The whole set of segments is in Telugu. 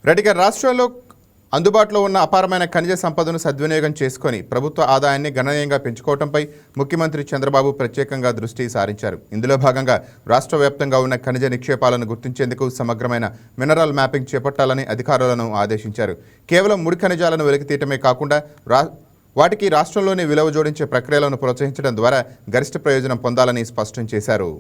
రెడ్డిగా రాష్ట్రాల్లో అందుబాటులో ఉన్న అపారమైన ఖనిజ సంపదను సద్వినియోగం చేసుకొని ప్రభుత్వ ఆదాయాన్ని గణనీయంగా పెంచుకోవడంపై ముఖ్యమంత్రి చంద్రబాబు ప్రత్యేకంగా దృష్టి సారించారు. ఇందులో భాగంగా రాష్ట్ర వ్యాప్తంగా ఉన్న ఖనిజ నిక్షేపాలను గుర్తించేందుకు సమగ్రమైన మినరల్ మ్యాపింగ్ చేపట్టాలని అధికారులను ఆదేశించారు. కేవలం ముడి ఖనిజాలను వెలికితీయటమే కాకుండా వాటికి రాష్ట్రంలోని విలువ జోడించే ప్రక్రియలను ప్రోత్సహించడం ద్వారా గరిష్ట ప్రయోజనం పొందాలని స్పష్టం చేశారు.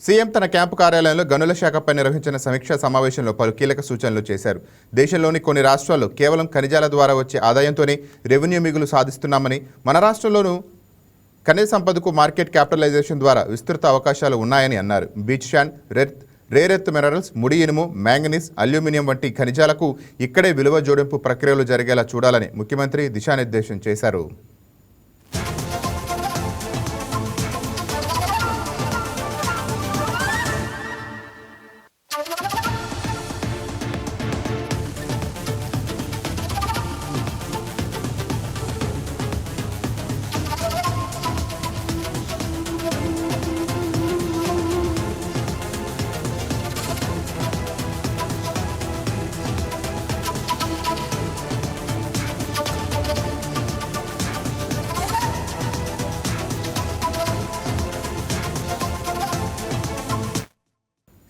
సీఎం తన క్యాంపు కార్యాలయంలో గనుల శాఖపై నిర్వహించిన సమీక్షా సమావేశంలో పలు కీలక సూచనలు చేశారు. దేశంలోని కొన్ని రాష్ట్రాల్లో కేవలం ఖనిజాల ద్వారా వచ్చే ఆదాయంతోనే రెవెన్యూ మిగులు సాధిస్తున్నామని, మన రాష్ట్రంలోనూ ఖనిజ సంపదకు మార్కెట్ క్యాపిటలైజేషన్ ద్వారా విస్తృత అవకాశాలు ఉన్నాయని అన్నారు. Beach sand, rare earth minerals, ముడి ఇనుము, మ్యాంగనీస్, అల్యూమినియం వంటి ఖనిజాలకు ఇక్కడే విలువ జోడింపు ప్రక్రియలు జరిగేలా చూడాలని ముఖ్యమంత్రి దిశానిర్దేశం చేశారు.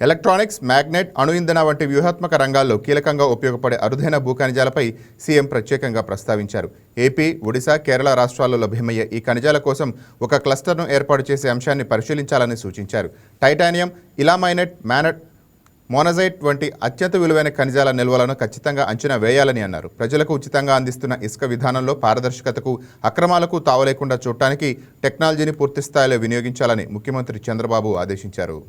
ఎలక్ట్రానిక్స్, మ్యాగ్నెట్, అణు ఇంధన వంటి వ్యూహాత్మక రంగాల్లో కీలకంగా ఉపయోగపడే అరుదైన భూ ఖనిజాలపై సీఎం ప్రత్యేకంగా ప్రస్తావించారు. ఏపీ, ఒడిశా, కేరళ రాష్ట్రాల్లో లభ్యమయ్యే ఈ ఖనిజాల కోసం ఒక క్లస్టర్ను ఏర్పాటు చేసే అంశాన్ని పరిశీలించాలని సూచించారు. టైటానియం, ఇలామైనెట్, మోనజైట్ వంటి అత్యంత విలువైన ఖనిజాల నిల్వలను ఖచ్చితంగా అంచనా వేయాలని అన్నారు. ప్రజలకు ఉచితంగా అందిస్తున్న ఇసుక విధానంలో పారదర్శకతకు, అక్రమాలకు తావలేకుండా చూడటానికి టెక్నాలజీని పూర్తిస్థాయిలో వినియోగించాలని ముఖ్యమంత్రి చంద్రబాబు ఆదేశించారు.